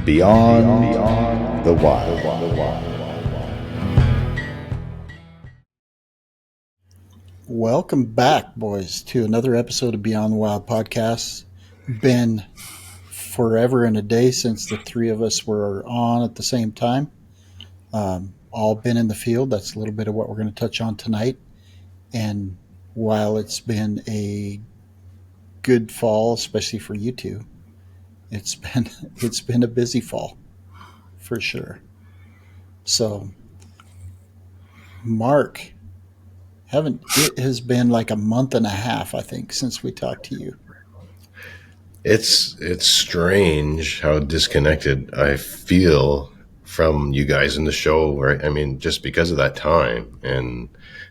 Beyond the Wild. Welcome back, boys, to another episode of Beyond the Wild podcast. Been forever and a day since the three of us were on at the same time. All been in the field. That's a little bit of what we're going to touch on tonight. And while it's been a good fall, especially for you two, it's been a busy fall for sure. So, Mark, it has been like a month and a half, I think, since we talked to you. It's strange how disconnected I feel from you guys in the show, right? I mean, just because of that time, and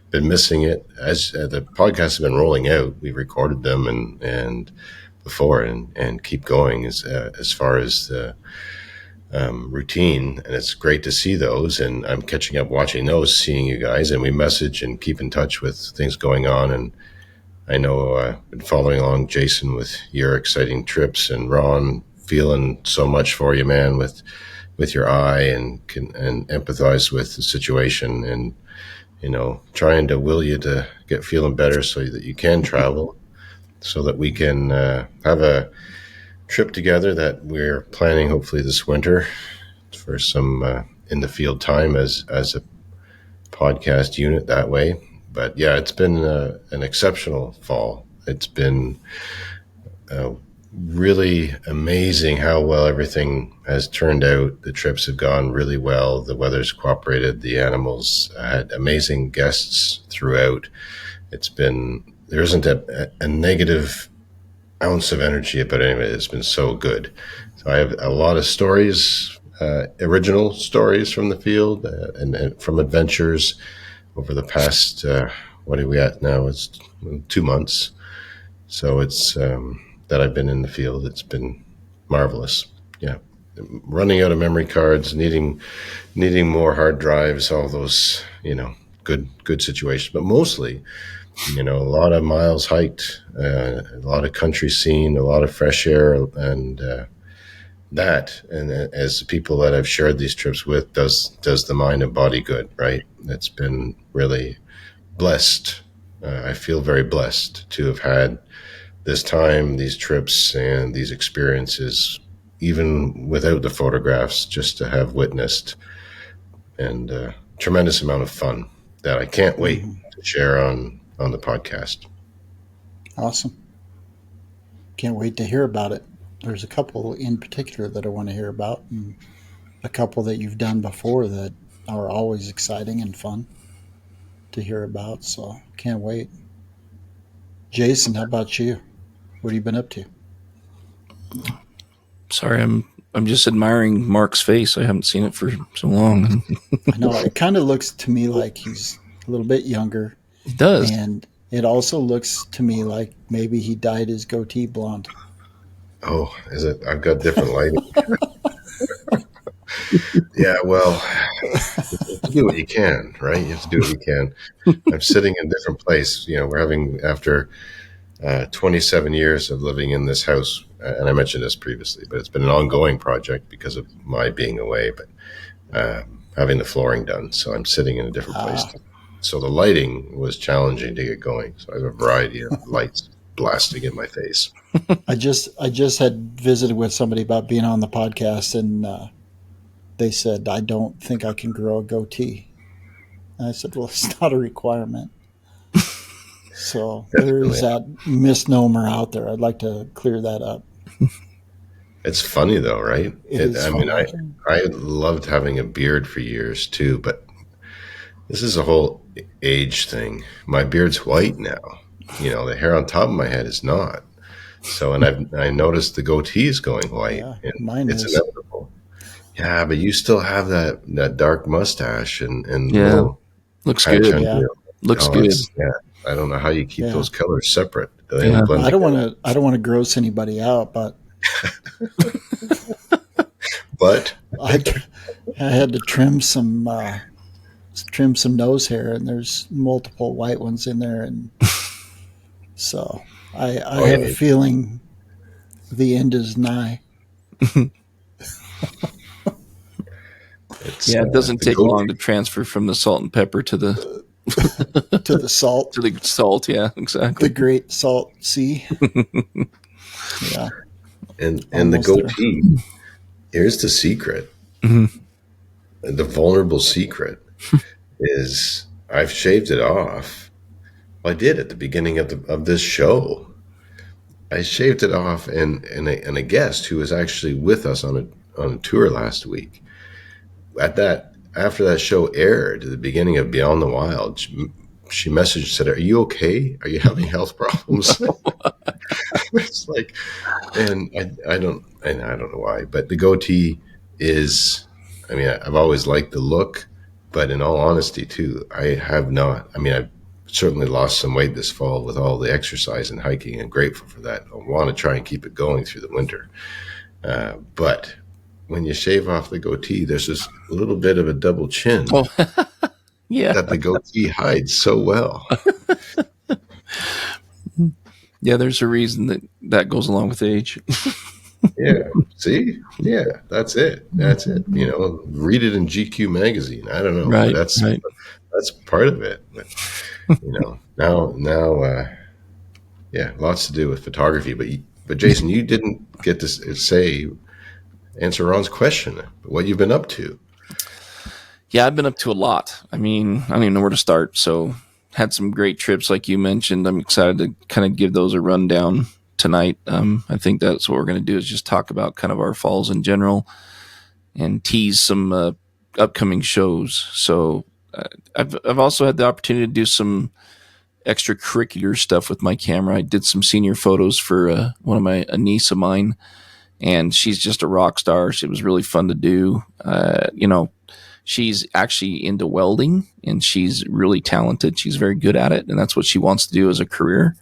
been missing it as the podcasts have been rolling out. We recorded them and before and keep going as far as the routine, and it's great to see those. And I'm catching up, watching those, seeing you guys, and we message and keep in touch with things going on. And I know I've been following along, Jason, with your exciting trips, and Ron, feeling so much for you, man, with your eye, and empathize with the situation, and trying to will you to get feeling better so that you can travel, so that we can have a trip together that we're planning hopefully this winter for some in the field time as a podcast unit that way. But yeah, it's been an exceptional fall. It's been really amazing how well everything has turned out. The trips have gone really well. The weather's cooperated. The animals had amazing guests throughout. There isn't a negative ounce of energy about any of it. It's been so good. So I have a lot of stories, original stories from the field and from adventures over the past, what are we at now? It's 2 months. So it's that I've been in the field. It's been marvelous. Yeah. Running out of memory cards, needing more hard drives, all those, good situations. But mostly, a lot of miles hiked, a lot of country seen, a lot of fresh air, and and as the people that I've shared these trips with, does the mind and body good, right? It's been really blessed. I feel very blessed to have had this time, these trips, and these experiences, even without the photographs, just to have witnessed, and tremendous amount of fun that I can't wait to share on the podcast. Awesome. Can't wait to hear about it. There's a couple in particular that I want to hear about, and a couple that you've done before that are always exciting and fun to hear about. So can't wait. Jason, how about you? What have you been up to? Sorry, I'm just admiring Mark's face. I haven't seen it for so long. I know it kind of looks to me like he's a little bit younger. It does. And it also looks to me like maybe he dyed his goatee blonde. Oh, is it? I've got different lighting. Yeah, well, you have to do what you can, right? You have to do what you can. I'm sitting in a different place. We're having, after 27 years of living in this house, and I mentioned this previously, but it's been an ongoing project because of my being away, but having the flooring done. So I'm sitting in a different place. So the lighting was challenging to get going. So I have a variety of lights blasting in my face. I just had visited with somebody about being on the podcast, and they said, I don't think I can grow a goatee. And I said, well, it's not a requirement. So there is that misnomer out there. I'd like to clear that up. It's funny though, right? I I loved having a beard for years too, but this is a whole age thing. My beard's white now. The hair on top of my head is not. So, and I noticed the goatee is going white. Yeah, and mine it's is. inevitable. Yeah, but you still have that dark mustache and Yeah, looks good. Yeah. Looks good. Yeah, I don't know how you keep those colors separate. They Yeah. blend I don't want to gross anybody out, but but I had to trim some nose hair, and there's multiple white ones in there, and so I have a feeling the end is nigh. It's Yeah, it doesn't the take go long to transfer from the salt and pepper to the To the salt, to the salt. Yeah, the exactly. Great Salt Sea. Yeah, and the almost there. goatee. Here's the secret. Mhm. The vulnerable secret is I've shaved it off. Well, I did at the beginning of this show. I shaved it off, and a guest who was actually with us on a tour last week. At that After that show aired at the beginning of Beyond the Wild, she messaged said, "Are you okay? Are you having health problems?" It's like, and I don't know why, but the goatee is. I mean, I've always liked the look, but in all honesty, too, I have not. I mean, I've certainly lost some weight this fall with all the exercise and hiking, and grateful for that. I want to try and keep it going through the winter, but when you shave off the goatee, there's this little bit of a double chin Oh, yeah, that the goatee hides so well. yeah. There's a reason that goes along with age. Yeah. See? Yeah, that's it. That's it. Read it in GQ magazine. I don't know, but Right, right. that's part of it. But now, yeah, lots to do with photography. But Jason, you didn't get to answer Ron's question. What you've been up to? Yeah, I've been up to a lot. I mean, I don't even know where to start. So, had some great trips, like you mentioned. I'm excited to kind of give those a rundown tonight. I think that's what we're going to do is just talk about kind of our falls in general and tease some upcoming shows. So, I've also had the opportunity to do some extracurricular stuff with my camera. I did some senior photos for a niece of mine, and she's just a rock star. It was really fun to do. She's actually into welding, and she's really talented. She's very good at it, and that's what she wants to do as a career.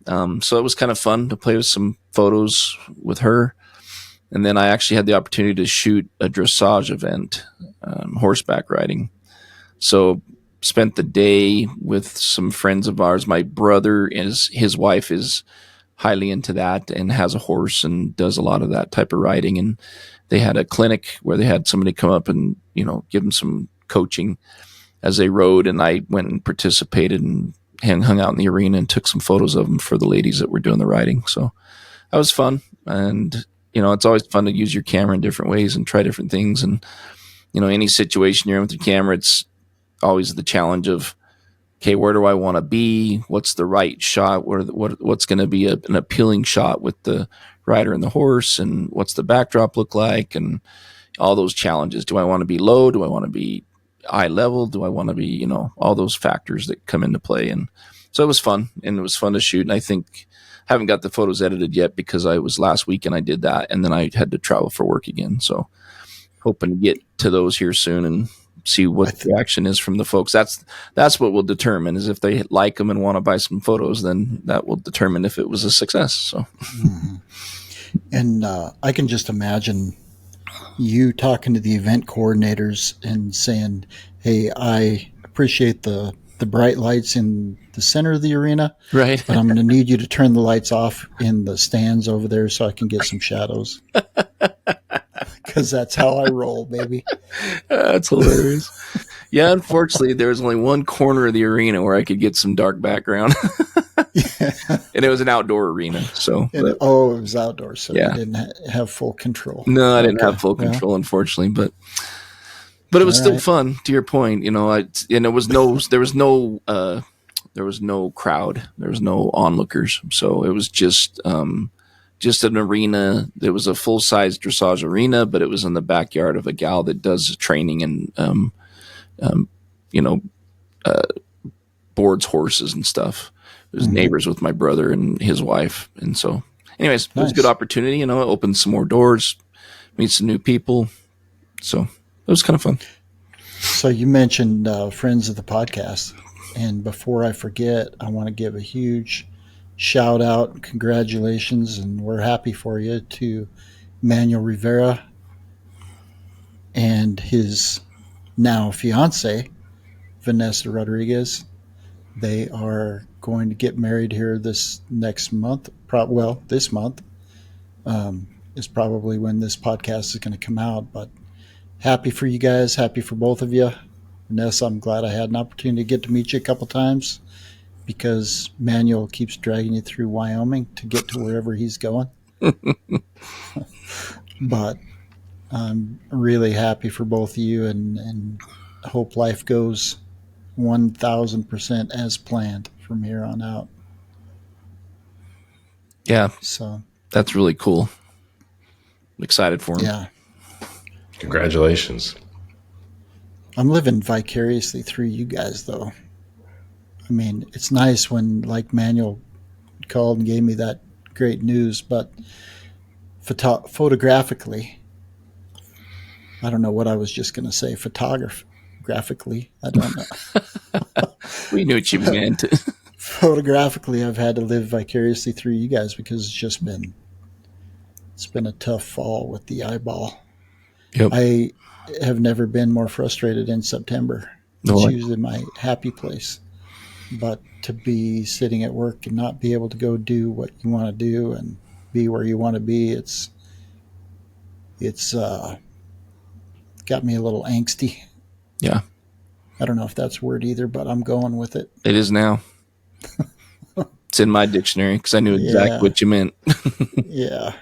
So it was kind of fun to play with some photos with her. And then I actually had the opportunity to shoot a dressage event, horseback riding. So spent the day with some friends of ours. My brother is his wife is highly into that and has a horse and does a lot of that type of riding. And they had a clinic where they had somebody come up and give them some coaching as they rode. And I went and participated and hung out in the arena and took some photos of them for the ladies that were doing the riding. So that was fun. And it's always fun to use your camera in different ways and try different things. And any situation you're in with your camera, it's always the challenge of, okay, where do I want to be? What's the right shot? What's going to be an appealing shot with the rider and the horse? And what's the backdrop look like? And all those challenges. Do I want to be low? Do I want to be eye level? Do I want to be, all those factors that come into play? And so it was fun, and it was fun to shoot. And I think I haven't got the photos edited yet because I was last week and I did that. And then I had to travel for work again. So hoping to get to those here soon and see what the reaction is from the folks. That's what will determine is if they like them and want to buy some photos, then that will determine if it was a success. So, And I can just imagine you talking to the event coordinators and saying, "Hey, I appreciate the bright lights in the center of the arena, right. but I'm going to need you to turn the lights off in the stands over there so I can get some shadows." Because that's how I roll, baby. That's hilarious. Yeah, unfortunately, there was only one corner of the arena where I could get some dark background, and it was an outdoor arena. So, It was outdoors, so Yeah. you didn't have full control. No, I didn't Okay, have full well, control, unfortunately, but it was all still right. fun. To your point, and there was no crowd, there was no onlookers, so it was just an arena. There was a full size dressage arena, but it was in the backyard of a gal that does training and um, you know boards horses and stuff. It was neighbors with my brother and his wife, and so anyways, it was a good Nice. opportunity. It opened some more doors, meet some new people, so it was kind of fun. So you mentioned friends of the podcast, and before I forget, I want to give a huge shout out and congratulations, and we're happy for you to Manuel Rivera and his now fiance Vanessa Rodriguez. They are going to get married here this next month. This month. is probably when this podcast is going to come out. But happy for you guys. Happy for both of you. Vanessa, I'm glad I had an opportunity to get to meet you a couple times because Manuel keeps dragging you through Wyoming to get to wherever he's going. But I'm really happy for both of you and hope life goes 1,000% as planned from here on out. Yeah, So, that's really cool. I'm excited for him. yeah. Congratulations. I'm living vicariously through you guys, though. I mean, it's nice when, like, Manuel called and gave me that great news, but photographically, I don't know what I was just going to say. Photographically, I don't know. We knew what you meant. Photographically, I've had to live vicariously through you guys because it's been a tough fall with the eyeball. Yep. I have never been more frustrated in September. It's No, usually my happy place. But to be sitting at work and not be able to go do what you want to do and be where you want to be, it's got me a little angsty. yeah, I don't know if that's a word either, but I'm going with it. it is now. It's in my dictionary because I knew exactly Yeah. what you meant. Yeah.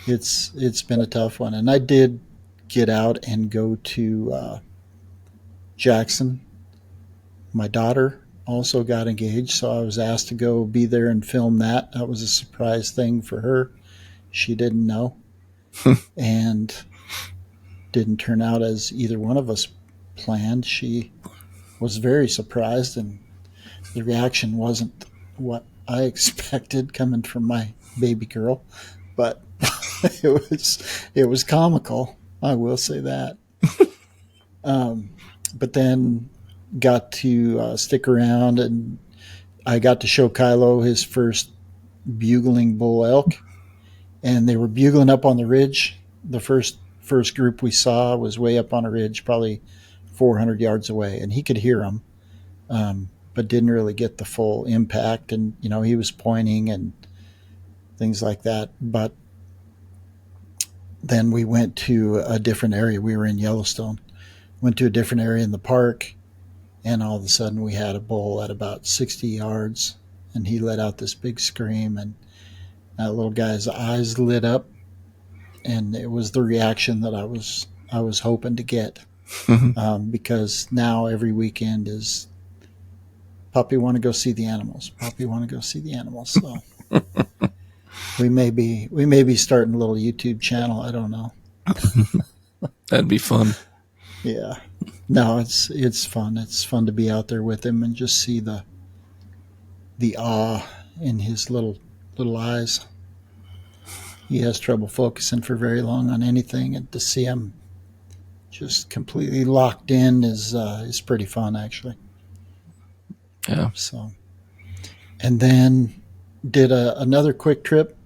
It's been a tough one. And I did get out and go to Jackson. My daughter also got engaged, so I was asked to go be there and film that. That was a surprise thing for her. She didn't know. And didn't turn out as either one of us planned. She was very surprised, and the reaction wasn't what I expected coming from my baby girl, but it was comical. I will say that. But then got to stick around, and I got to show Kylo his first bugling bull elk, and they were bugling up on the ridge. The first group we saw was way up on a ridge, probably 400 yards away, and he could hear them, but didn't really get the full impact. And he was pointing and things like that. But then we went to a different area. We were in Yellowstone. Went to a different area in the park, and all of a sudden we had a bull at about 60 yards, and he let out this big scream, and that little guy's eyes lit up, and it was the reaction that I was hoping to get, because now every weekend is puppy want to go see the animals. Puppy want to go see the animals. So we may be starting a little YouTube channel. I don't know. That'd be fun. Yeah. No, it's fun. It's fun to be out there with him and just see the awe in his little eyes. He has trouble focusing for very long on anything, and to see him just completely locked in is pretty fun, actually. Yeah. So, and then did another quick trip.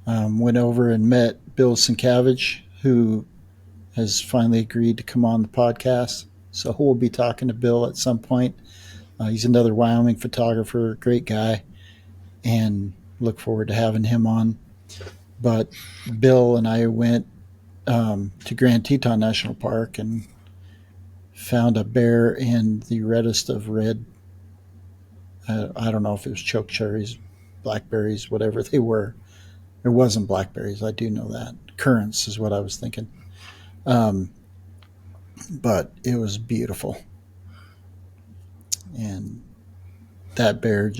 Went over and met Bill Sienkiewicz, who has finally agreed to come on the podcast. So we'll be talking to Bill at some point. He's another Wyoming photographer, great guy, and look forward to having him on. But Bill and I went to Grand Teton National Park and found a bear in the reddest of red. I don't know if it was choke cherries, blackberries, whatever they were. It wasn't blackberries, I do know that. Currants is what I was thinking. But it was beautiful. And that bear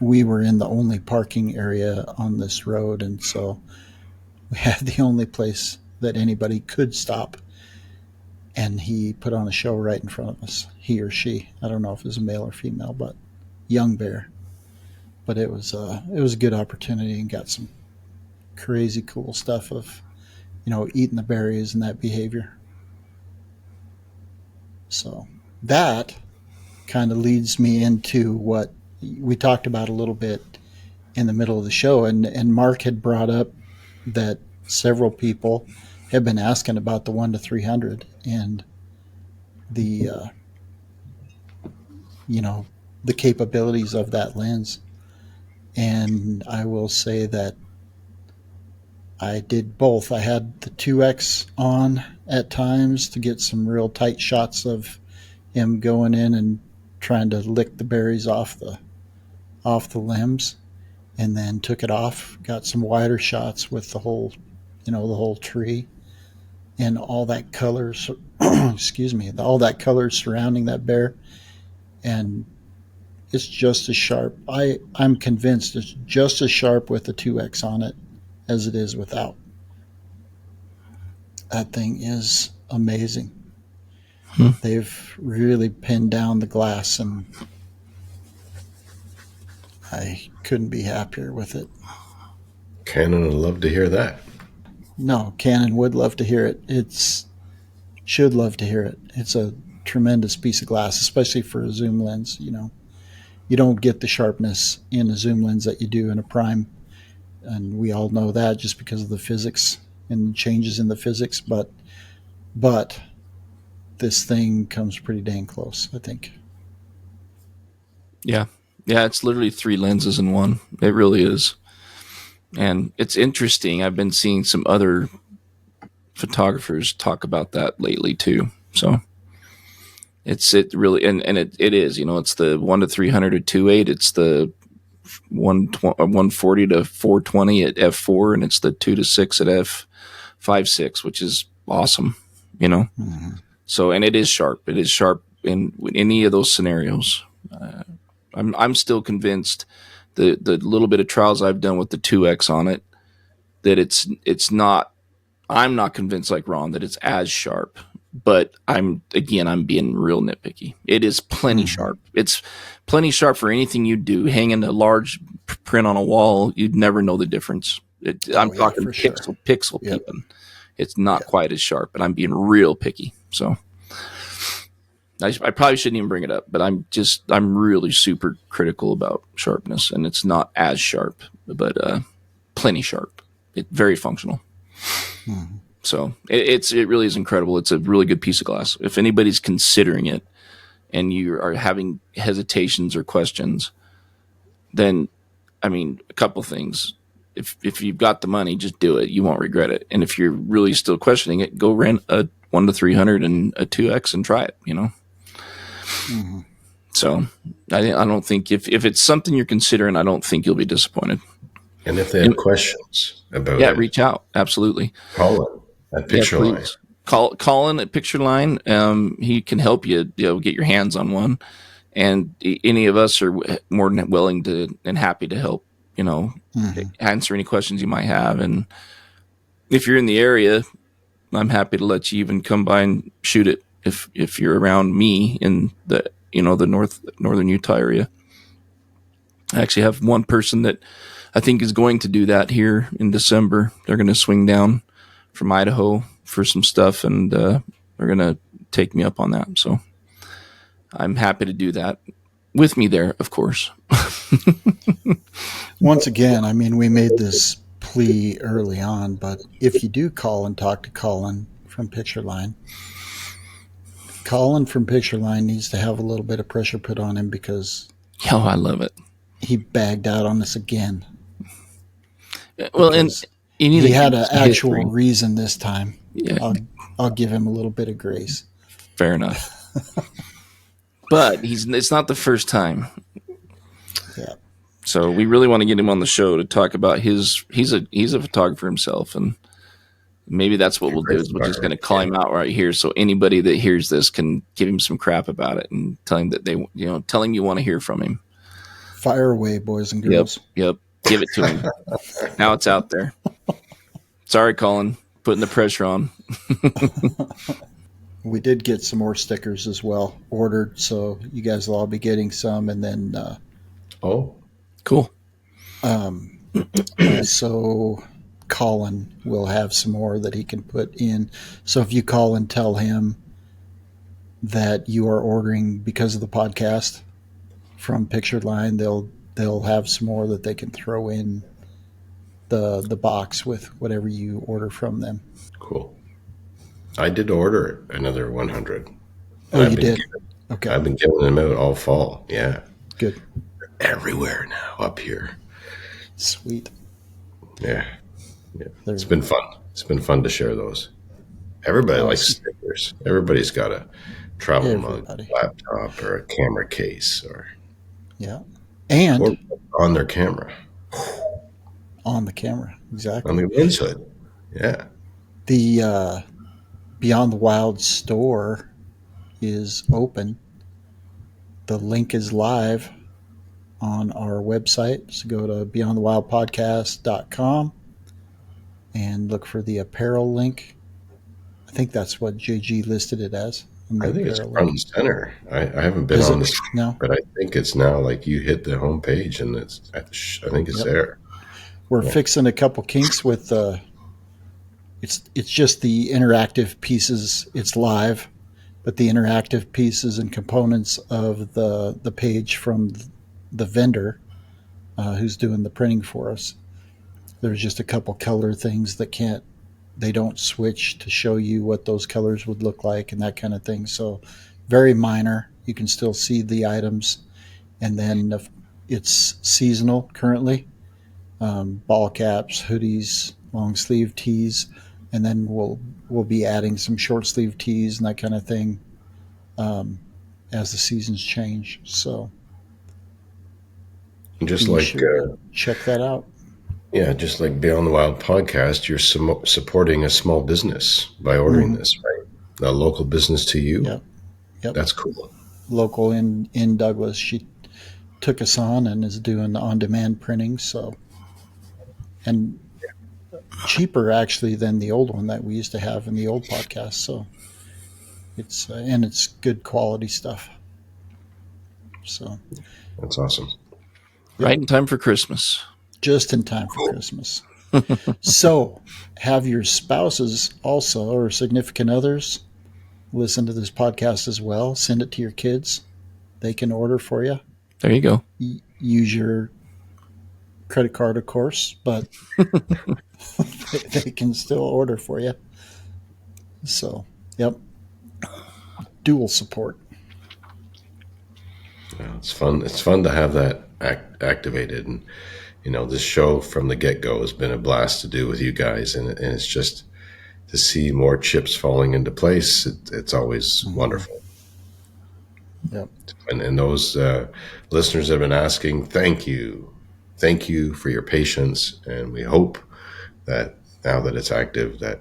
we were in the only parking area on this road, and so we had the only place that anybody could stop. And he put on a show right in front of us, he or she. I don't know if it was a male or female, but young bear. But it was a good opportunity, and got some crazy cool stuff of, eating the berries and that behavior. So that kind of leads me into what we talked about a little bit in the middle of the show. And Mark had brought up that several people have been asking about the 1 to 300 and the, the capabilities of that lens. And I will say that I did both. I had the 2X on at times to get some real tight shots of him going in and trying to lick the berries off the limbs, and then took it off. Got some wider shots with the whole, the whole tree and all that color. Excuse me, all that color surrounding that bear, and it's just as sharp. I'm convinced it's just as sharp with the 2X on it as it is without. That thing is amazing. They've really pinned down the glass, and I couldn't be happier with it. Canon would love to hear that. No, Canon would love to hear it. Should love to hear it. It's a tremendous piece of glass, especially for a zoom lens. You don't get the sharpness in a zoom lens that you do in a prime, and we all know that just because of the physics and changes in the physics. But this thing comes pretty dang close, I think. Yeah. Yeah, it's literally 3 lenses in one. It really is. And it's interesting. I've been seeing some other photographers talk about that lately too. So it really, and it is, it's the 1 to 300 to 2.8. It's the 140 to 420 at f4, and it's the 2 to 6 at f5.6, which is awesome, Mm-hmm. So, and it is sharp. It is sharp in any of those scenarios. I'm still convinced the little bit of trials I've done with the 2X on it, that it's not. I'm not convinced like Ron that it's as sharp, but I'm being real nitpicky. It is plenty sharp. It's plenty sharp for anything you do. Hanging a large print on a wall, you'd never know the difference. I'm talking pixel Yep. peeping. It's not quite as sharp, but I'm being real picky. So I probably shouldn't even bring it up, but I'm really super critical about sharpness, and it's not as sharp, but plenty sharp. It's very functional. Mm-hmm. So it really is incredible. It's a really good piece of glass. If anybody's considering it and you are having hesitations or questions, then, a couple things. If you've got the money, just do it. You won't regret it. And if you're really still questioning it, go rent a 1 to 300 and a 2X and try it, Mm-hmm. So I don't think if it's something you're considering, I don't think you'll be disappointed. And if they have questions about it, reach out. Absolutely. call it at Picture Line. Colin at Picture Line. He can help you, get your hands on one. And any of us are more than willing to and happy to help, answer any questions you might have. And if you're in the area, I'm happy to let you even come by and shoot it if you're around me in the the northern Utah area. I actually have one person that I think is going to do that here in December. They're going to swing down from Idaho for some stuff, and they're going to take me up on that. So I'm happy to do that with me there, of course. Once again, we made this plea early on, but if you do call and talk to Colin from Picture Line needs to have a little bit of pressure put on him, because I love it. He bagged out on us again. Well, and he had an actual reason this time. Yeah. I'll give him a little bit of grace. Fair enough. But it's not the first time. Yeah. So we really want to get him on the show to talk about he's a photographer himself, and maybe that's what we'll do is we're just going to call him out right here, so anybody that hears this can give him some crap about it and tell him that tell him you want to hear from him. Fire away, boys and girls. Yep. Give it to him. Now it's out there. Sorry, Colin, putting the pressure on. We did get some more stickers as well ordered, so you guys will all be getting some, and then cool. So Colin will have some more that he can put in. So if you call and tell him that you are ordering because of the podcast from Picture Line, they'll have some more that they can throw in the box with whatever you order from them. Cool. I did order another 100. Oh, you did? Okay. I've been giving them out all fall. Yeah. Good. Everywhere now up here. Sweet. Yeah. Yeah. It's They're been fun. It's been fun to share those. Everybody likes awesome. stickers. Everybody's got a travel mug, Everybody. laptop, or a camera case, Yeah. or And on their camera, on the camera. on Exactly. the lens hood. Yeah. The Beyond the Wild store is open. The link is live on our website. So go to beyondthewildpodcast.com and look for the apparel link. I think that's what JG listed it as on the I think it's apparel front link. and center. I haven't been Is on it? the site, No? but I think it's now like you hit the home page and I think it's Yep. there. We're Yeah. fixing a couple kinks with it's just the interactive pieces. It's live, but the interactive pieces and components of the page from the vendor who's doing the printing for us. There's just a couple color things that can't they don't switch to show you what those colors would look like and that kind of thing. So very minor. You can still see the items, and then it's seasonal currently. Ball caps, hoodies, long sleeve tees, and then we'll be adding some short sleeve tees and that kind of thing um, as the seasons change. So And just be like sure to check that out. yeah, just like Beyond the Wild podcast, you're supporting a small business by ordering Mm-hmm. this, right? A local business to you. Yep, yep. That's cool. Local in Douglas, she took us on and is doing on demand printing. So and cheaper actually than the old one that we used to have in the old podcast. So it's and it's good quality stuff. So That's awesome. yep, Right in time for Christmas. just in time for Christmas. So have your spouses also or significant others listen to this podcast as well. Send it to your kids. They can order for you. There you go. Use your credit card, of course, but they can still order for you. So, yep, dual support. Yeah, it's fun. It's fun to have that activated, and this show from the get go has been a blast to do with you guys, and it's just to see more chips falling into place. It's always Mm-hmm. wonderful. Yep. And those listeners have been asking, thank you for your patience, and we hope that now that it's active, that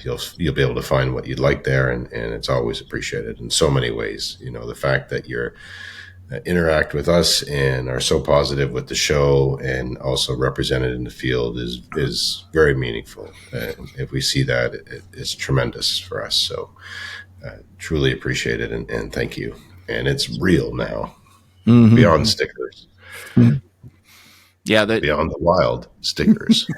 you'll be able to find what you'd like there, and it's always appreciated in so many ways. The fact that you're interact with us and are so positive with the show and also represented in the field is very meaningful. If we see that, it's tremendous for us. So truly appreciate it, and thank you. And it's real now, beyond Mm-hmm. stickers, Yeah, that. beyond the wild stickers.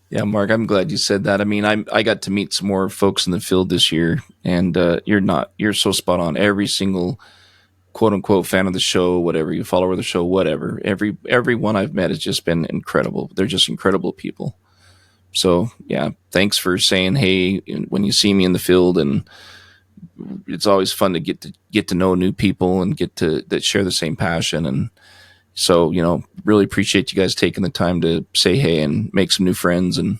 Yeah, Mark, I'm glad you said that. I mean, I got to meet some more folks in the field this year, and you're so spot on. Every single quote unquote fan of the show, whatever you follow the show, whatever. Everyone I've met has just been incredible. They're just incredible people. So yeah, thanks for saying hey when you see me in the field, and it's always fun to get to know new people and get to that share the same passion. And so really appreciate you guys taking the time to say hey and make some new friends. And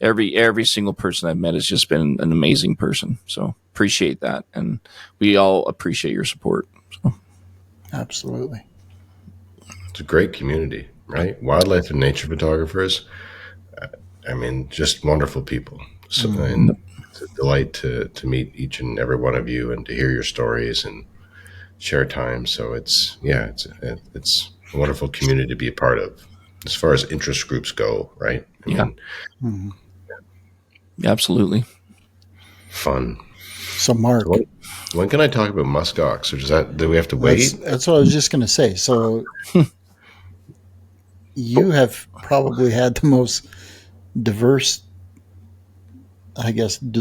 every single person I've met has just been an amazing person. So appreciate that, and we all appreciate your support. So. Absolutely. It's a great community, right? Wildlife and nature photographers. I mean, just wonderful people. So, Mm-hmm. and it's a delight to meet each and every one of you and to hear your stories and share time. So it's a wonderful community to be a part of as far as interest groups go, right? I Yeah. mean, Mm-hmm. Absolutely. fun. So, Mark, So when can I talk about muskox, or do we have to wait? that's what I was just going to say. So, you have probably had the most diverse, I guess, Thank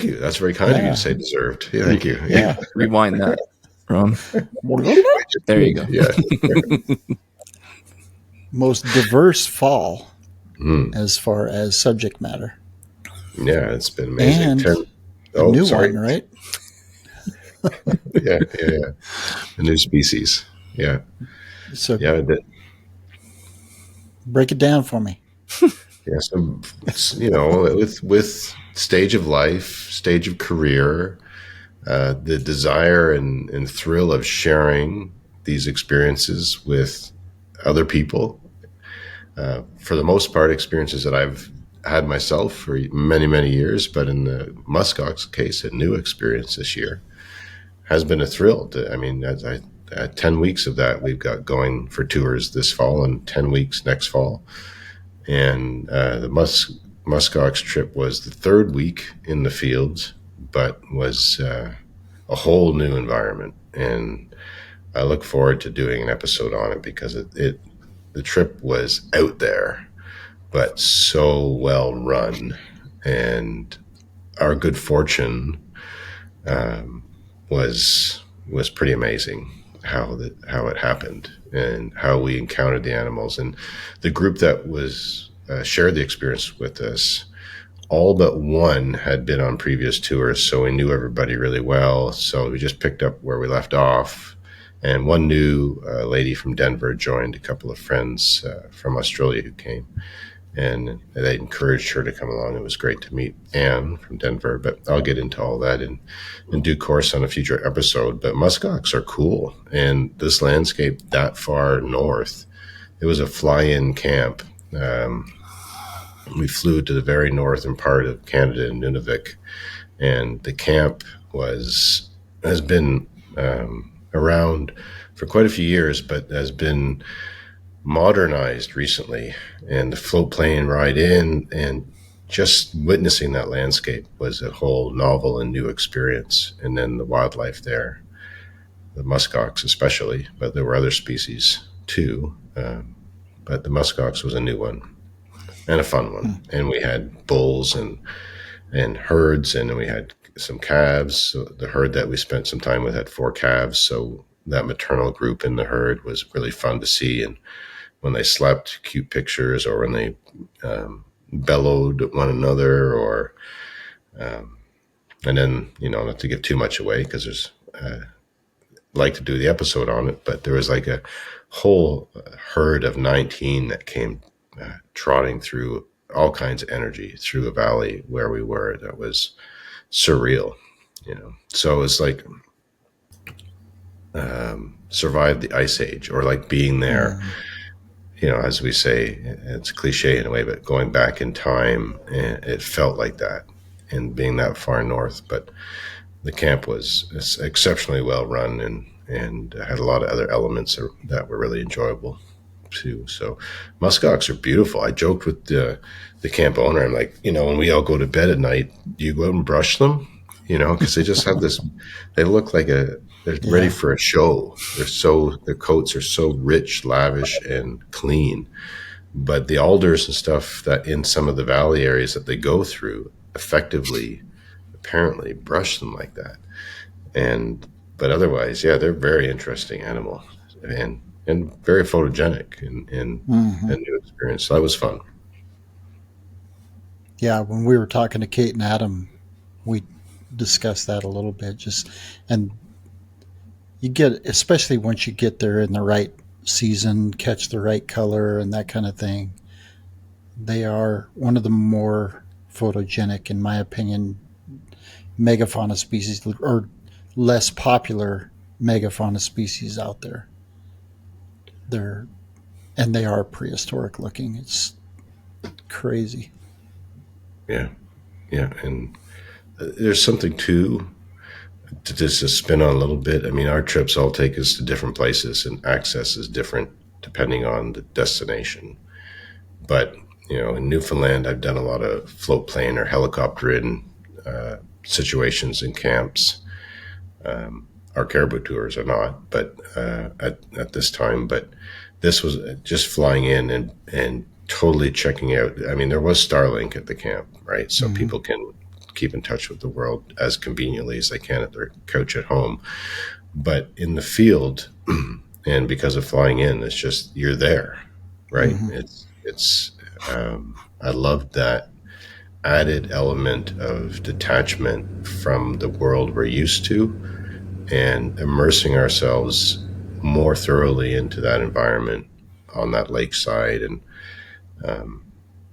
you. That's very kind of you to yeah, say deserved. Yeah, thank you. yeah. Rewind that, Ron. There you go. Yeah. Most diverse fall Mm. as far as subject matter, Yeah, it's been amazing. and a Oh, new sorry. one, right? Yeah. A new species. Yeah. So, Yeah. Break it down for me. Yeah, so with stage of life, stage of career, the desire and thrill of sharing these experiences with other people. For the most part, experiences that I've had myself for many, many years, but in the Muskox case, a new experience this year has been a thrill. I mean, 10 weeks of that we've got going for tours this fall and 10 weeks next fall. And the Muskox trip was the third week in the fields, but was a whole new environment. And I look forward to doing an episode on it because the trip was out there, but so well run. And our good fortune um, was pretty amazing how it happened and how we encountered the animals, and the group that was shared the experience with us, all but one had been on previous tours, so we knew everybody really well. So we just picked up where we left off, and one new lady from Denver joined a couple of friends from Australia who came, and they encouraged her to come along. It was great to meet Anne from Denver, but I'll get into all that in due course on a future episode. But muskox are cool, and this landscape that far north, it was a fly-in camp. We flew to the very northern part of Canada in Nunavik, and the camp has been around for quite a few years, but has been modernized recently. And the float plane ride in and just witnessing that landscape was a whole novel and new experience. And then the wildlife there, the muskox especially, but there were other species too. But the muskox was a new one and a fun one. And we had bulls and herds, and then we had some calves. So the herd that we spent some time with had 4 calves. So that maternal group in the herd was really fun to see. And when they slept, cute pictures, or when they bellowed at one another, or and then, not to give too much away because there's like to do the episode on it, but there was like a whole herd of 19 that came trotting through all kinds of energy through a valley where we were. That was surreal, So it's like survived the ice age, or like being there. As we say, it's a cliche in a way, but going back in time, it felt like that, and being that far north. But the camp was exceptionally well run, and had a lot of other elements that were really enjoyable too. So muskox are beautiful. I joked with the camp owner. I'm like, when we all go to bed at night, do you go out and brush them? Because they just have this. They look like they're ready for a show. Their coats are so rich, lavish, and clean. But the alders and stuff that in some of the valley areas that they go through effectively, apparently, brush them like that. But otherwise, yeah, they're very interesting animal, and very photogenic, and a new experience. So that was fun. Yeah, when we were talking to Kate and Adam, we discussed that a little bit. And you get, especially once you get there in the right season, catch the right color and that kind of thing, they are one of the more photogenic, in my opinion, megafauna species, or less popular megafauna species out there. They are prehistoric looking. It's crazy. Yeah, yeah, and there's something to just to spin on a little bit. I mean, our trips all take us to different places, and access is different depending on the destination. But in Newfoundland, I've done a lot of float plane or helicopter in situations in camps. Our caribou tours are not, but at this time. But this was just flying in and totally checking out. I mean, there was Starlink at the camp, right? So people can keep in touch with the world as conveniently as they can at their couch at home. But in the field, and because of flying in, it's just you're there, right? It's I loved that added element of detachment from the world we're used to, and immersing ourselves more thoroughly into that environment on that lakeside, and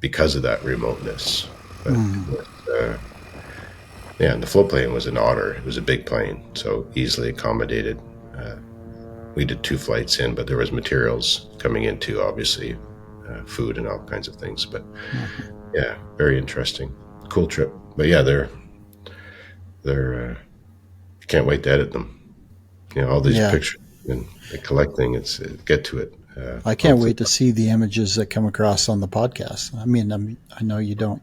because of that remoteness. But yeah, and the floatplane was an otter. It was a big plane, so easily accommodated. We did 2 flights in, but there was materials coming in too, obviously, food and all kinds of things. But yeah, very interesting, cool trip. But yeah, they're can't wait to edit them. All these Yeah. pictures and collecting. Get to it. I can't Hopefully, wait to see the images that come across on the podcast. I mean, I know you don't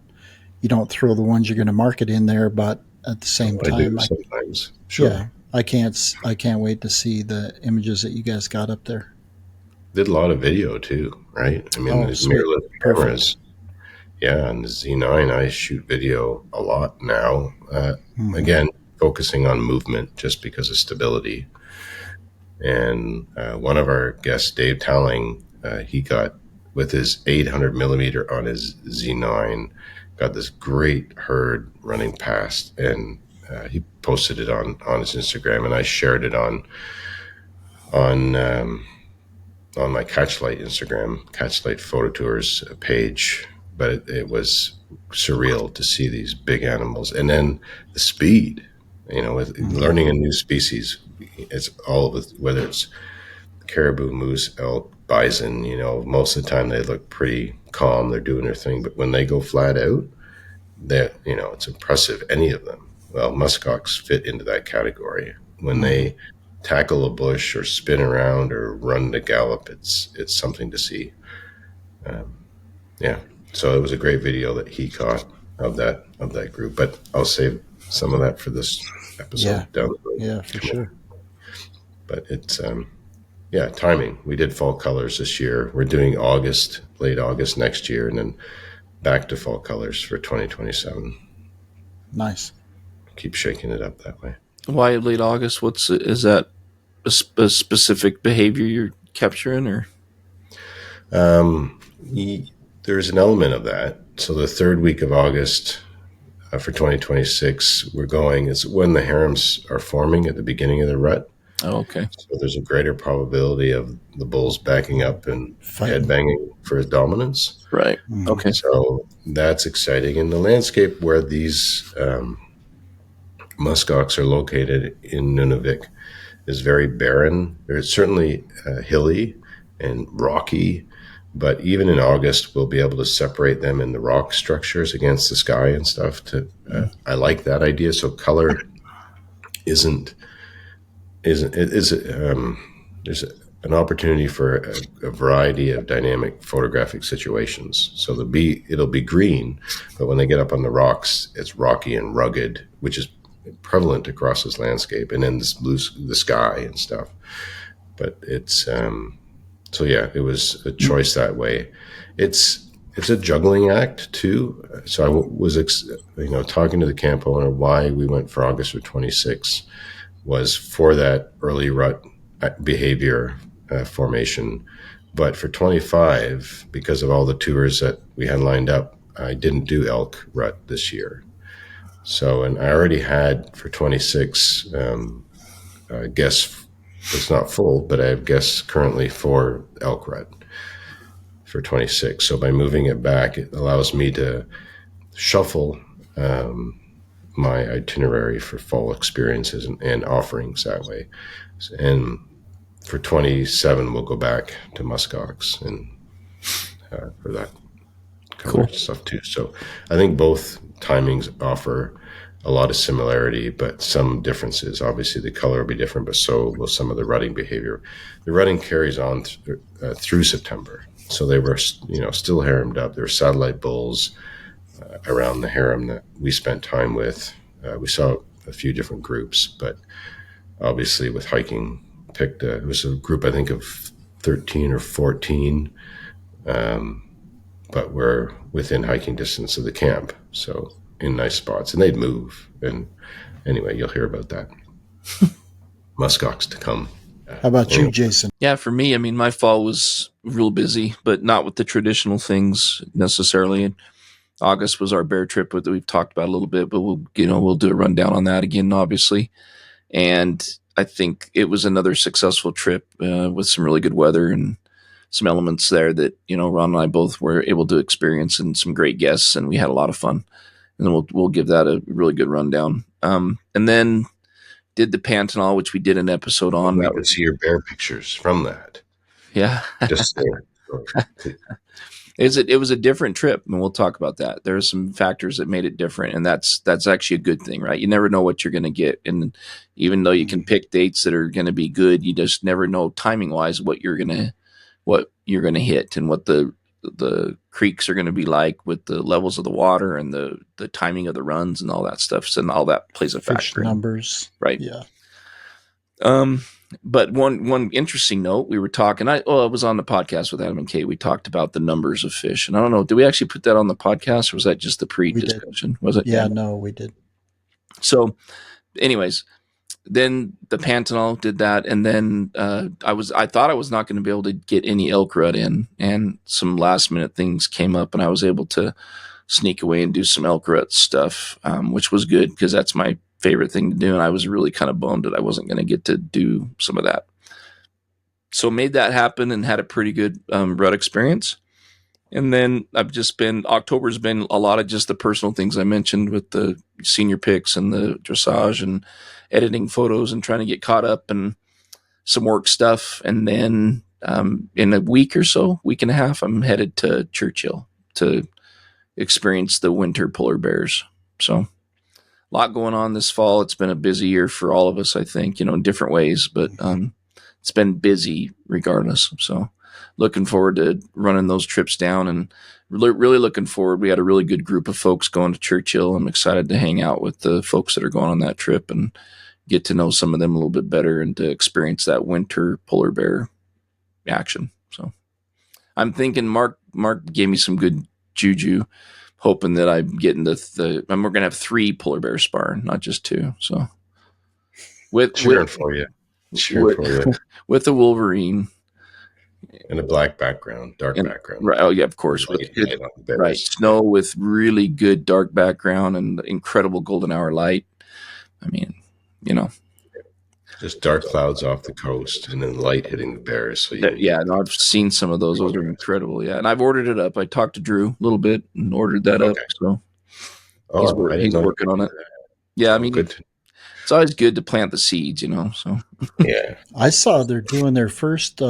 throw the ones you're going to market in there, but at the same I do time, sometimes. Sure, yeah, I can't wait to see the images that you guys got up there. did a lot of video too, right? I mean, Oh, the sweet. mirrorless Perfect. cameras. Yeah, and the Z9, I shoot video a lot now. Mm-hmm. Again, focusing on movement just because of stability. And one of our guests, Dave Talling, he got with his 800 millimeter on his Z9, got this great herd running past, and he posted it on his Instagram, and I shared it on on my Catchlight Instagram, Catchlight Photo Tours page. But it was surreal to see these big animals, and then the speed. With Mm-hmm. learning a new species, it's all of it, whether it's caribou, moose, elk, bison. Most of the time they look pretty calm. They're doing their thing, but when they go flat out, that it's impressive. Any of them. Well, muskox fit into that category. When Mm-hmm. they tackle a bush or spin around or run to gallop, it's something to see. Um, yeah. So it was a great video that he caught of that group. But I'll save some of that for this Yeah, episode down the road. yeah, for sure. But it's yeah, timing. We did fall colors this year. We're doing August, late August next year, and then back to fall colors for 2027. Nice. Keep shaking it up that way. Why late August? Is that a specific behavior you're capturing, or? Um, there's an element of that. So the third week of August for 2026, we're going. It's when the harems are forming at the beginning of the rut. Oh, okay. So there's a greater probability of the bulls backing up and Fighting. headbanging for dominance. Right. Mm-hmm. Okay. So that's exciting. In the landscape where these muskox are located in Nunavik is very barren. It's certainly hilly and rocky, but even in August, we'll be able to separate them in the rock structures against the sky and stuff. I like that idea. So color isn't isn't it is there's an opportunity for a variety of dynamic photographic situations. So it'll be green, but when they get up on the rocks, it's rocky and rugged, which is prevalent across this landscape, and then the sky and stuff. But it's so yeah, it was a choice that way. It's a juggling act too. So was talking to the camp owner why we went for August of 26 was for that early rut behavior formation. But for 25, because of all the tours that we had lined up, I didn't do elk rut this year. So, and I already had for 26 guests. It's not full, but I have guests currently for elk rut for 26. So by moving it back, it allows me to shuffle my itinerary for fall experiences and offerings that way. And for 27, we'll go back to muskox and for that Cool. coverage stuff too. So I think both timings offer a lot of similarity, but some differences. Obviously, the color will be different, but so will some of the rutting behavior. The rutting carries on through September. So they were, still haremed up. There were satellite bulls around the harem that we spent time with. We saw a few different groups, but obviously with hiking, it was a group I think of 13 or 14, but we're within hiking distance of the camp, so in nice spots, and they'd move. And anyway, you'll hear about that. Muskox to come. How about you, Jason? Yeah, for me, I mean, my fall was real busy, but not with the traditional things necessarily. And August was our bear trip that we've talked about a little bit, but we'll do a rundown on that again, obviously. And I think it was another successful trip with some really good weather, and some elements there that, Ron and I both were able to experience, and some great guests, and we had a lot of fun. And then we'll give that a really good rundown. And then did the Pantanal, which we did an episode Well, on. we That can was, see your bear pictures from that. yeah. Just saying. It was a different trip, and we'll talk about that. There are some factors that made it different, and that's actually a good thing, right? You never know what you're going to get, and even though you can pick dates that are going to be good, you just never know timing wise what you're gonna hit, and what the creeks are going to be like with the levels of the water and the timing of the runs and all that stuff. So, and all that plays a Fish factor in, numbers. right? Yeah. But one interesting note, we were talking. I was on the podcast with Adam and Kate. We talked about the numbers of fish, and I don't know, did we actually put that on the podcast, or was that just the pre-discussion? Was it? Yeah, no, we did. So, anyways, then the Pantanal did that, and then I thought I was not going to be able to get any elk rut in, and some last minute things came up, and I was able to sneak away and do some elk rut stuff, which was good because that's my favorite thing to do, and I was really kind of bummed that I wasn't going to get to do some of that. So made that happen and had a pretty good rut experience. And then October's been a lot of just the personal things I mentioned with the senior picks and the dressage and editing photos and trying to get caught up and some work stuff. And then in a week or so, week and a half, I'm headed to Churchill to experience the winter polar bears. So a lot going on this fall. It's been a busy year for all of us, I think, in different ways, but it's been busy regardless. So looking forward to running those trips down, and really looking forward. We had a really good group of folks going to Churchill. I'm excited to hang out with the folks that are going on that trip and get to know some of them a little bit better and to experience that winter polar bear action. So I'm thinking Mark gave me some good juju, hoping that I'm getting and we're going to have 3 polar bears sparring, not just 2. So Cheering for you. With the Wolverine. And a black background, dark background. Right. Oh, yeah, of course. Right. Snow with really good dark background and incredible golden hour light. I mean, just dark clouds off the coast and then light hitting the bears. So no, I've seen some of those. Those are incredible. Yeah. And I've ordered it up. I talked to Drew a little bit and ordered that up. So he's working on it. Yeah. I mean, it's always good to plant the seeds, so. Yeah. I saw they're doing their first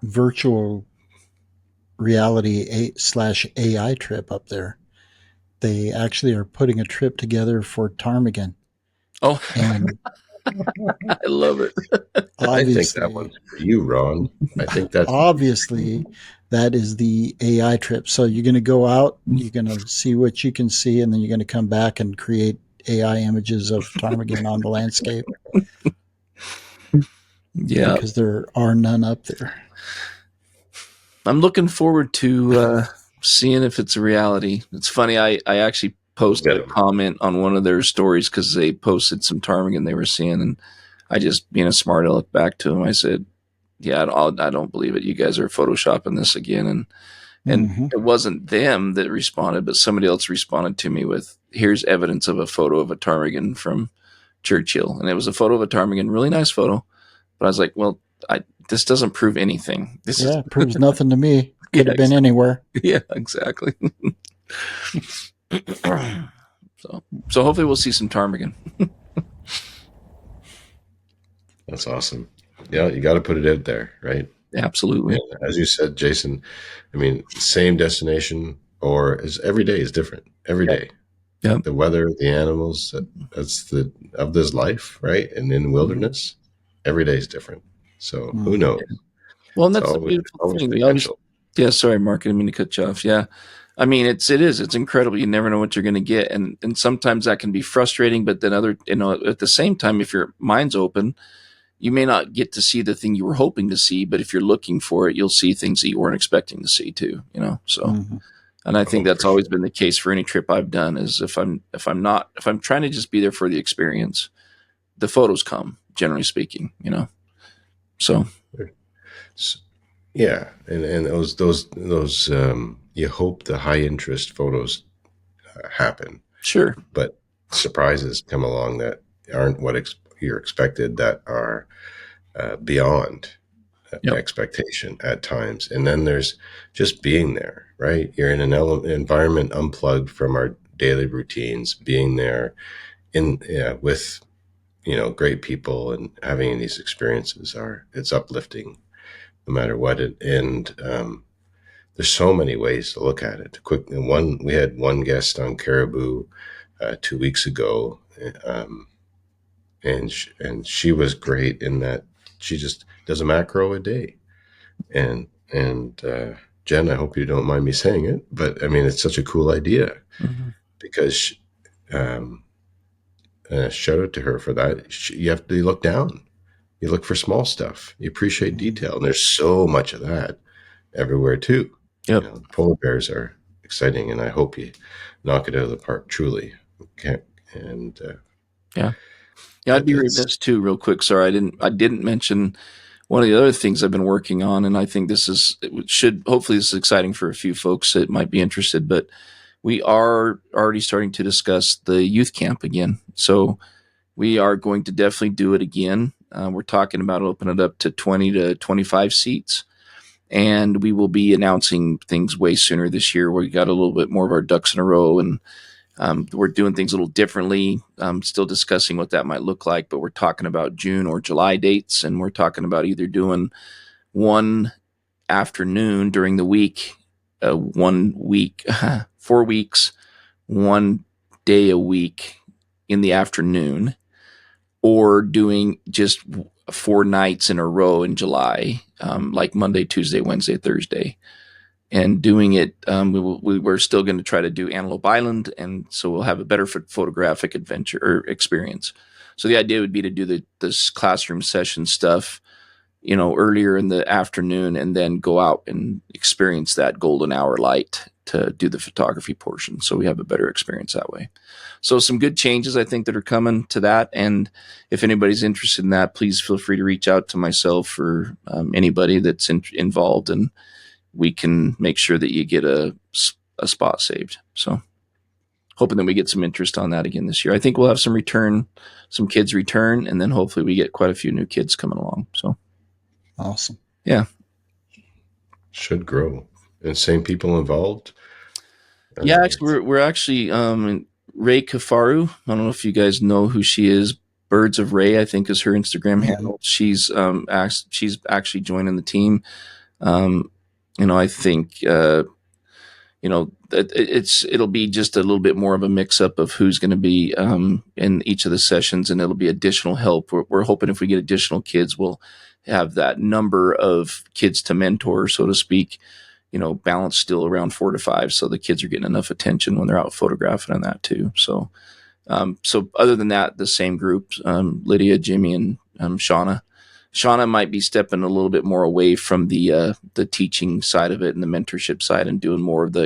virtual reality / AI trip up there. They actually are putting a trip together for ptarmigan. Oh, and I love it. I think that one's for you, Ron. I think that's obviously that is the AI trip. So you're going to go out, you're going to see what you can see, and then you're going to come back and create AI images of ptarmigan on the landscape. Yeah, because there are none up there. I'm looking forward to seeing if it's a reality. It's funny. I actually posted a comment on one of their stories because they posted some ptarmigan they were seeing, and I just, being a smart aleck, back to them. I said, "Yeah, I don't believe it. You guys are photoshopping this again." And it wasn't them that responded, but somebody else responded to me with, "Here's evidence of a photo of a ptarmigan from Churchill," and it was a photo of a ptarmigan, really nice photo. But I was like, "Well, this doesn't prove anything. It proves nothing to me. Could have been anywhere." Yeah, exactly. So hopefully we'll see some ptarmigan. That's awesome. Yeah, you got to put it out there, right? Absolutely. Yeah, as you said, Jason, I mean, same destination, or every day is different. Every day. Yeah. The weather, the animals, that's of this life, right? And in the wilderness, every day is different. So who knows? Well, and that's the beautiful thing. Yeah, sorry, Mark, I didn't mean to cut you off. Yeah. I mean, it's incredible. You never know what you're going to get. And sometimes that can be frustrating, but then at the same time, if your mind's open, you may not get to see the thing you were hoping to see, but if you're looking for it, you'll see things that you weren't expecting to see too, so, and I think that's always been the case for any trip I've done, is if I'm trying to just be there for the experience, the photos come, generally speaking, so. Yeah. And those you hope the high interest photos happen. Sure. But surprises come along that aren't what you're expected, that are beyond Yep. expectation at times. And then there's just being there, right? You're in an environment unplugged from our daily routines, being there in with great people and having these experiences it's uplifting no matter what. And there's so many ways to look at it. We had one guest on Caribou 2 weeks ago, um, and she was great in that she just does a macro a day. And Jen, I hope you don't mind me saying it, but I mean it's such a cool idea Mm-hmm. because um, shout out to her for that. You have to look down. You look for small stuff. You appreciate Mhm. detail, and there's so much of that everywhere too. Yep. Polar bears are exciting, and I hope you knock it out of the park. Truly, okay. And Yeah. Yeah, I'd be it's remiss too, real quick. Sorry, I didn't mention one of the other things I've been working on, and I think hopefully this is exciting for a few folks that might be interested. But we are already starting to discuss the youth camp again. So we are going to definitely do it again. We're talking about opening it up to 20 to 25 seats. And we will be announcing things way sooner this year. We got a little bit more of our ducks in a row, and we're doing things a little differently. Still discussing what that might look like, but we're talking about June or July dates, and we're talking about either doing one afternoon during the week, 1 week, 4 weeks, 1 day a week in the afternoon, or doing just 4 nights in a row in July, like Monday, Tuesday, Wednesday, Thursday. And doing it, we're still going to try to do Antelope Island, and so we'll have a better photographic adventure or experience. So the idea would be to do this classroom session stuff, earlier in the afternoon, and then go out and experience that golden hour light to do the photography portion. So we have a better experience that way. So some good changes I think that are coming to that. And if anybody's interested in that, please feel free to reach out to myself or anybody that's involved, and we can make sure that you get a spot saved. So hoping that we get some interest on that again this year. I think we'll have some kids return, and then hopefully we get quite a few new kids coming along. So Awesome. yeah. should grow, and same people involved. Yeah, actually, we're actually Ray Kafaru. I don't know if you guys know who she is. Birds of Ray, I think, is her Instagram Mhm. handle. She's actually joining the team. I think it'll be just a little bit more of a mix up of who's going to be in each of the sessions, and it'll be additional help. We're hoping if we get additional kids, we'll have that number of kids to mentor, so to speak, balanced still around 4 to 5. So the kids are getting enough attention when they're out photographing on that too. So other than that, the same group, Lydia, Jimmy, and Shauna. Shauna might be stepping a little bit more away from the teaching side of it and the mentorship side, and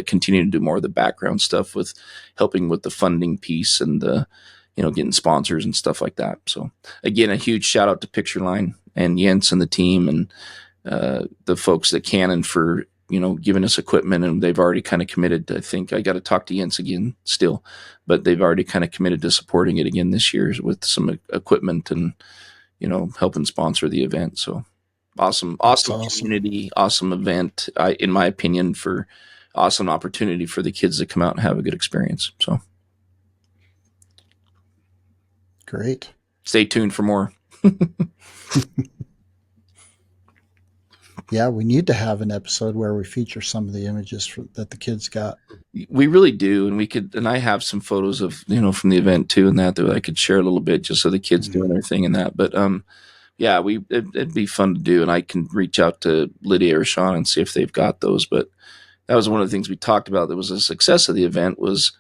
continuing to do more of the background stuff with helping with the funding piece and the getting sponsors and stuff like that. So again, a huge shout out to Picture Line and Jens and the team, and the folks at Canon for giving us equipment, and they've already kind of committed. I think I got to talk to Jens again still, but they've already kind of committed to supporting it again this year with some equipment and helping sponsor the event. So awesome community, awesome event, in my opinion, for awesome opportunity for the kids to come out and have a good experience. So Great. stay tuned for more. Yeah, we need to have an episode where we feature some of the images that the kids got. We really do, and I have some photos of from the event too, and that I could share a little bit just so the kids Mm-hmm. doing their thing in that. But yeah, it'd be fun to do, and I can reach out to Lydia or Sean and see if they've got those. But that was one of the things we talked about. That was a success of the event was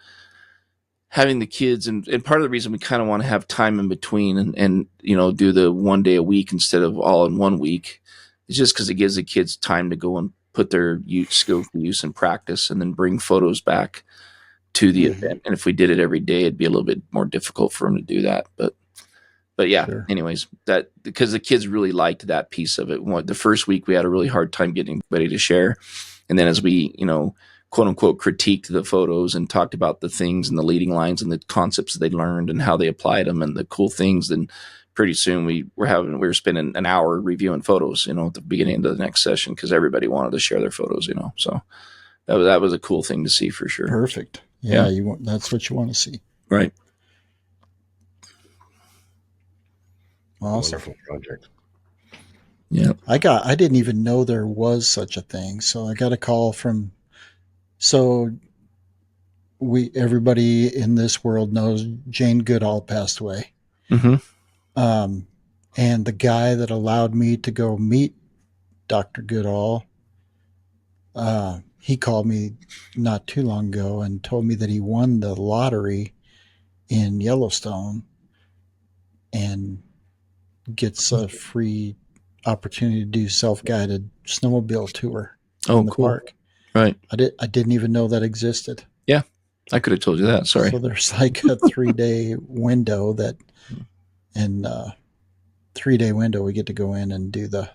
having the kids, and part of the reason we kind of want to have time in between and do the 1 day a week instead of all in 1 week is just because it gives the kids time to go and put their skill to use and practice, and then bring photos back to the Mm-hmm. event. And if we did it every day, it'd be a little bit more difficult for them to do that. But yeah, Sure. anyways, that because the kids really liked that piece of it. The first week we had a really hard time getting ready to share, and then as we quote unquote critiqued the photos and talked about the things and the leading lines and the concepts that they learned and how they applied them and the cool things. Then pretty soon we were spending an hour reviewing photos, at the beginning of the next session, because everybody wanted to share their photos, So that was a cool thing to see for sure. Perfect. Yeah. Yeah, that's what you want to see. Right. Awesome. Wonderful project. Yeah. I didn't even know there was such a thing. So I got a call from, so everybody in this world knows Jane Goodall passed away. Mm-hmm. And the guy that allowed me to go meet Dr. Goodall, he called me not too long ago and told me that he won the lottery in Yellowstone and gets a free opportunity to do self-guided snowmobile tour in the cool. park. Right. I didn't even know that existed. Yeah, I could have told you that. Sorry. So there's like a 3-day window that, in 3-day window, we get to go in and do the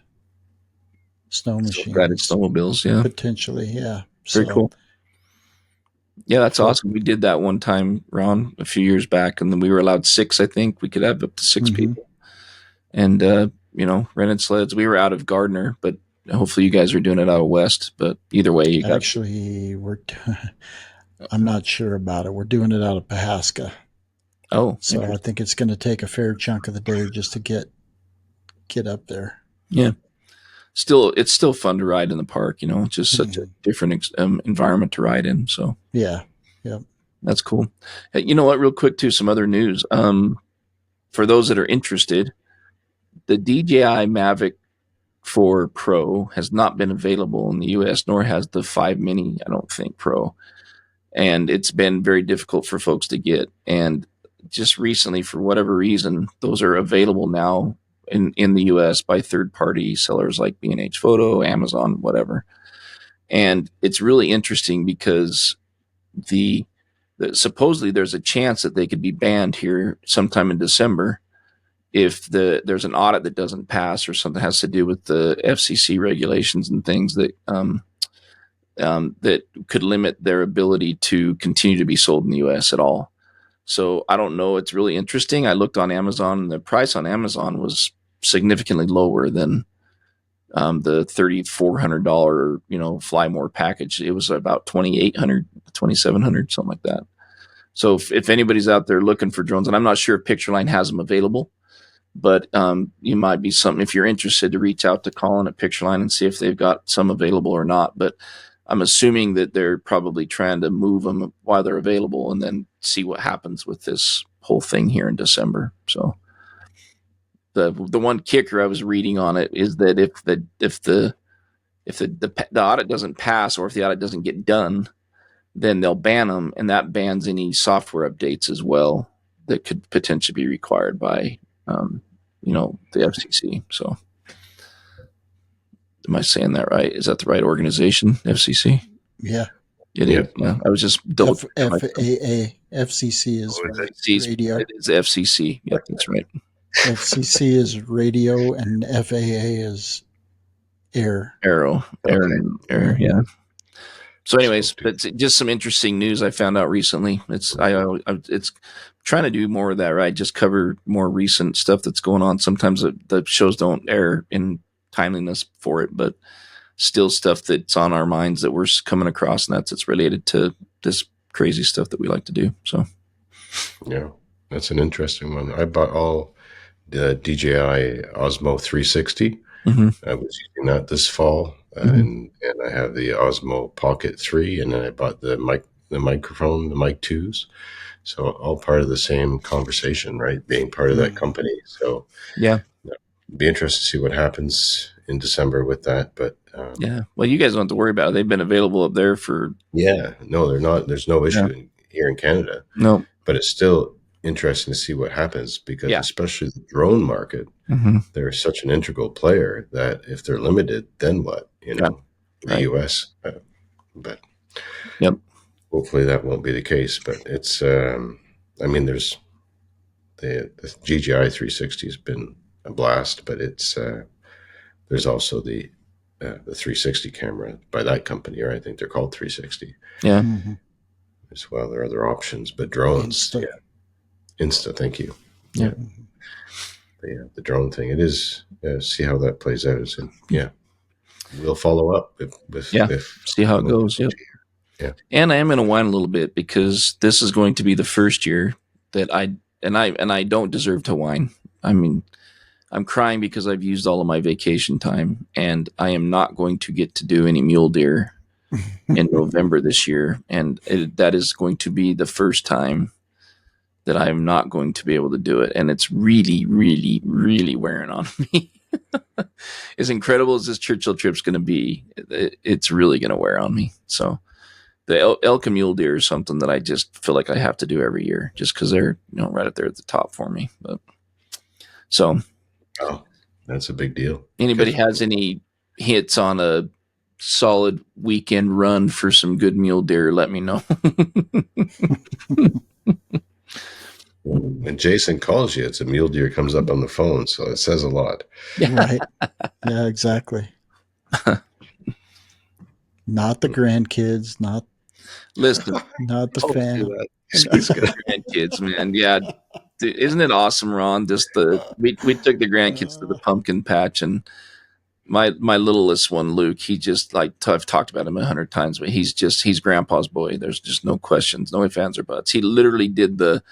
snow Self-guided machines. snowmobiles. Yeah. Potentially, yeah. Very cool. Yeah, that's awesome. We did that one time, Ron, a few years back, and then we were allowed 6. I think we could have up to 6 people, and rented sleds. We were out of Gardner, but hopefully you guys are doing it out of West. But either way, you got. Actually, I'm not sure about it. We're doing it out of Pahaska. Oh, so I think it's going to take a fair chunk of the day just to get up there. Yeah. It's still fun to ride in the park, It's just such a different environment to ride in. So yeah, that's cool. Hey, you know what? Real quick, too, some other news. For those that are interested, the DJI Mavic 4 Pro has not been available in the U.S., nor has the 5 Mini, I don't think, Pro. And it's been very difficult for folks to get. And just recently, for whatever reason, those are available now in the US by third-party sellers like B&H Photo, Amazon, whatever. And it's really interesting because supposedly there's a chance that they could be banned here sometime in December if there's an audit that doesn't pass or something has to do with the FCC regulations and things that that could limit their ability to continue to be sold in the US at all. So I don't know. It's really interesting. I looked on Amazon, and the price on Amazon was significantly lower than the $3,400, Fly More package. It was about $2,800, $2,700, something like that. So if anybody's out there looking for drones, and I'm not sure if Pictureline has them available, but you might be something, if you're interested, to reach out to Colin at Pictureline and see if they've got some available or not. But I'm assuming that they're probably trying to move them while they're available and then see what happens with this whole thing here in December. So the one kicker I was reading on it is that if the audit doesn't pass, or if the audit doesn't get done, then they'll ban them, and that bans any software updates as well that could potentially be required by the FCC. So am I saying that right? Is that the right organization, FCC? Yeah. It is. Yeah. I was just double FAA. FCC is radio. It is FCC. Yep, that's right. FCC is radio, and FAA is air. Air, yeah. So anyways, it's just some interesting news I found out recently. It's trying to do more of that, right? Just cover more recent stuff that's going on. Sometimes the shows don't air in timeliness for it, but still stuff that's on our minds that we're coming across, and it's related to this crazy stuff that we like to do. So yeah, that's an interesting one. I bought all the DJI Osmo 360. Mm-hmm. I was using that this fall, and I have the Osmo Pocket 3, and then I bought the microphone, the mic 2s. So all part of the same conversation, right? Being part of that company. So yeah, be interested to see what happens in December with that. But yeah, well, you guys don't have to worry about it. They've been available up there for. Yeah, no, they're not. There's no issue here in Canada. No, but it's still interesting to see what happens because especially the drone market, they're such an integral player that if they're limited, then what? The US. But hopefully that won't be the case. But it's, there's the GGI 360 has been a blast, but it's there's also the the 360 camera by that company, or I think they're called 360 Yeah. Mm-hmm. as well. There are other options, but drones, Insta. yeah, Insta, thank you. Yeah. But yeah, the drone thing, it is, see how that plays out. And yeah, we'll follow up Yeah. if See how it goes. Yep. Yeah. And I am going to whine a little bit because this is going to be the first year that I don't deserve to whine. I mean, I'm crying because I've used all of my vacation time, and I am not going to get to do any mule deer in November this year, and that is going to be the first time that I'm not going to be able to do it, and it's really, really, really wearing on me. As incredible as this Churchill trip's going to be, it's really going to wear on me. So the elk and mule deer is something that I just feel like I have to do every year, just because they're right up there at the top for me. But so, Oh, that's a big deal. anybody has any hits on a solid weekend run for some good mule deer, let me know. When Jason calls you, it's a mule deer comes up on the phone, so it says a lot. Right. Yeah, exactly. Not the grandkids, not Listen, the fam. grandkids, man. Yeah. Dude, isn't it awesome, Ron? Just we took the grandkids to the pumpkin patch, and my littlest one, Luke, he just I've talked about him 100 times, but he's grandpa's boy. There's just no questions, no ifs, ands, or buts. He literally did the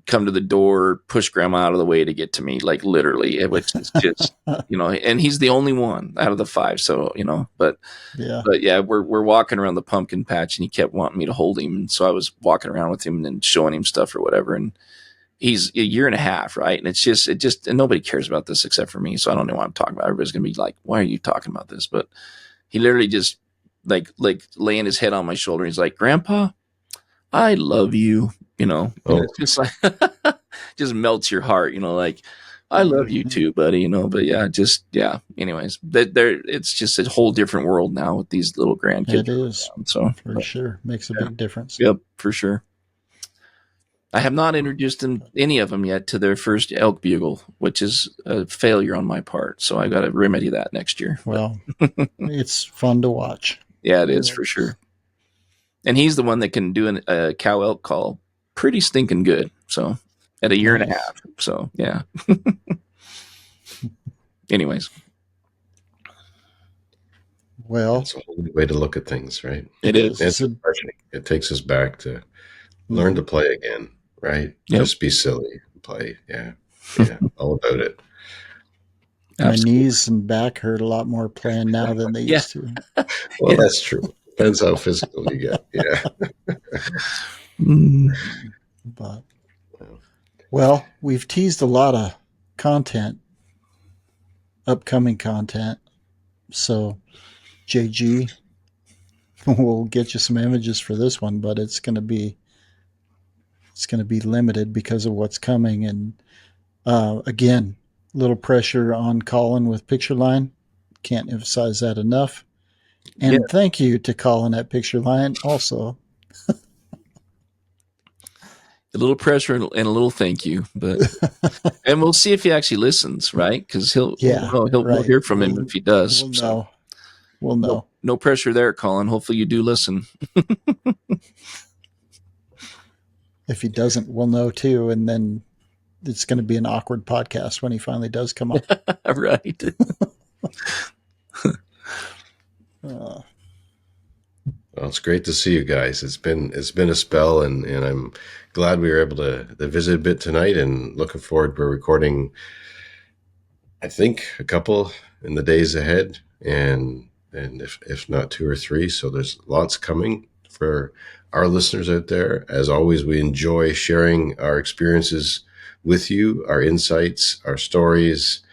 come to the door, push grandma out of the way to get to me, like literally, which is just, and he's the only one out of the 5. So, but yeah, we're walking around the pumpkin patch, and he kept wanting me to hold him. And so I was walking around with him and showing him stuff or whatever. And he's a year and a half, right? And and nobody cares about this except for me. So I don't know what I'm talking about. Everybody's going to be like, why are you talking about this? But he literally just like laying his head on my shoulder. He's like, Grandpa, I love you. And it's just like, just melts your heart, like, I love you too, buddy, but yeah, anyways, it's just a whole different world now with these little grandkids. It is. So for sure. Makes a big difference. Yep, for sure. I have not introduced any of them yet to their first elk bugle, which is a failure on my part. So I got to remedy that next year. Well, it's fun to watch. Yeah, it is for sure. And he's the one that can do a cow elk call pretty stinking good. So at a year and a half. So yeah. Anyways. Well, it's a whole new way to look at things, right? It is. It takes us back to learn to play again, right? Yep. Just be silly and play. Yeah. All about it. Absolutely. My knees and back hurt a lot more playing now than they used to. Well, that's true. Depends how physical you get. Yeah. But well, we've teased a lot of content, upcoming content. So JG, we'll get you some images for this one, but it's going to be limited because of what's coming. And again, little pressure on Colin with Picture Line. Can't emphasize that enough. And thank you to Colin at Picture Line also. A little pressure and a little thank you, but and we'll see if he actually listens, right? Because we'll hear from him if he does. We'll know. No pressure there, Colin. Hopefully you do listen. If he doesn't, we'll know too, and then it's going to be an awkward podcast when he finally does come up. Right. Well, it's great to see you guys. It's been a spell, and I'm glad we were able to visit a bit tonight, and looking forward. We're recording, I think, a couple in the days ahead, and if not 2 or 3. So there's lots coming for our listeners out there. As always, we enjoy sharing our experiences with you, our insights, our stories,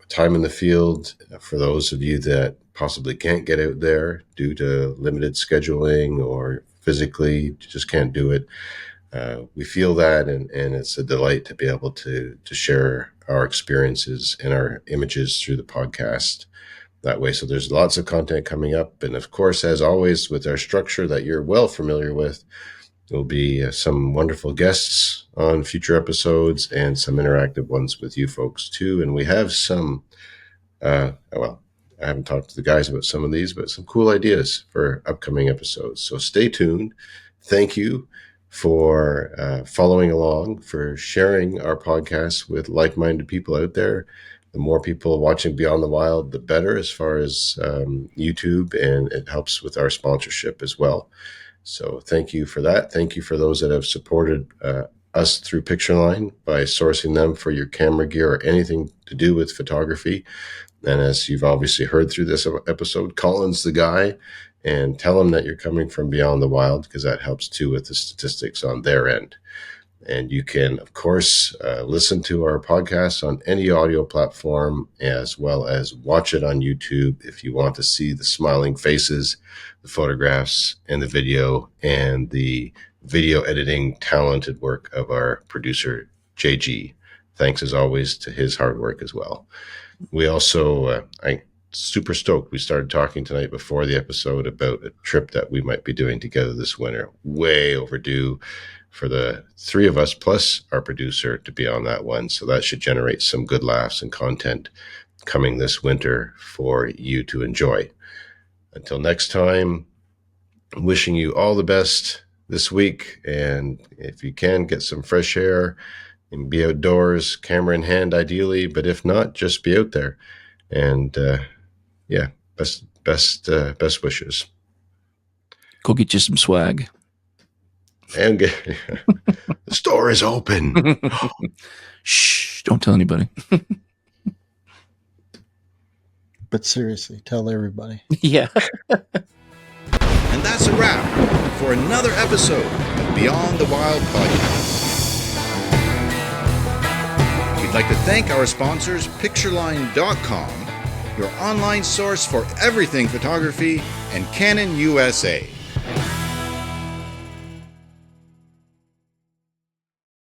time in the field. For those of you that possibly can't get out there due to limited scheduling or physically just can't do it, we feel that, and it's a delight to be able to share our experiences and our images through the podcast that way. So there's lots of content coming up, and of course, as always, with our structure that you're well familiar with, there'll be some wonderful guests on future episodes and some interactive ones with you folks too. And we have some I haven't talked to the guys about some of these, but some cool ideas for upcoming episodes. So stay tuned. Thank you for following along, for sharing our podcast with like-minded people out there. The more people watching Beyond the Wild, the better as far as YouTube, and it helps with our sponsorship as well. So thank you for that. Thank you for those that have supported us through Pictureline by sourcing them for your camera gear or anything to do with photography. And as you've obviously heard through this episode, Colin's the guy, and tell him that you're coming from Beyond the Wild, because that helps too with the statistics on their end. And you can, of course, listen to our podcast on any audio platform, as well as watch it on YouTube if you want to see the smiling faces, the photographs, and the video editing talented work of our producer, JG. Thanks, as always, to his hard work as well. We also, I'm super stoked. We started talking tonight before the episode about a trip that we might be doing together this winter. Way overdue for the three of us plus our producer to be on that one. So that should generate some good laughs and content coming this winter for you to enjoy. Until next time, wishing you all the best this week. And if you can, get some fresh air and be outdoors, camera in hand ideally, but if not, just be out there. And best wishes. Go get you some swag. And the store is open. Shh, don't tell anybody. But seriously, tell everybody. Yeah. And that's a wrap for another episode of Beyond the Wild podcast. We'd like to thank our sponsors, Pictureline.com, your online source for everything photography, and Canon USA.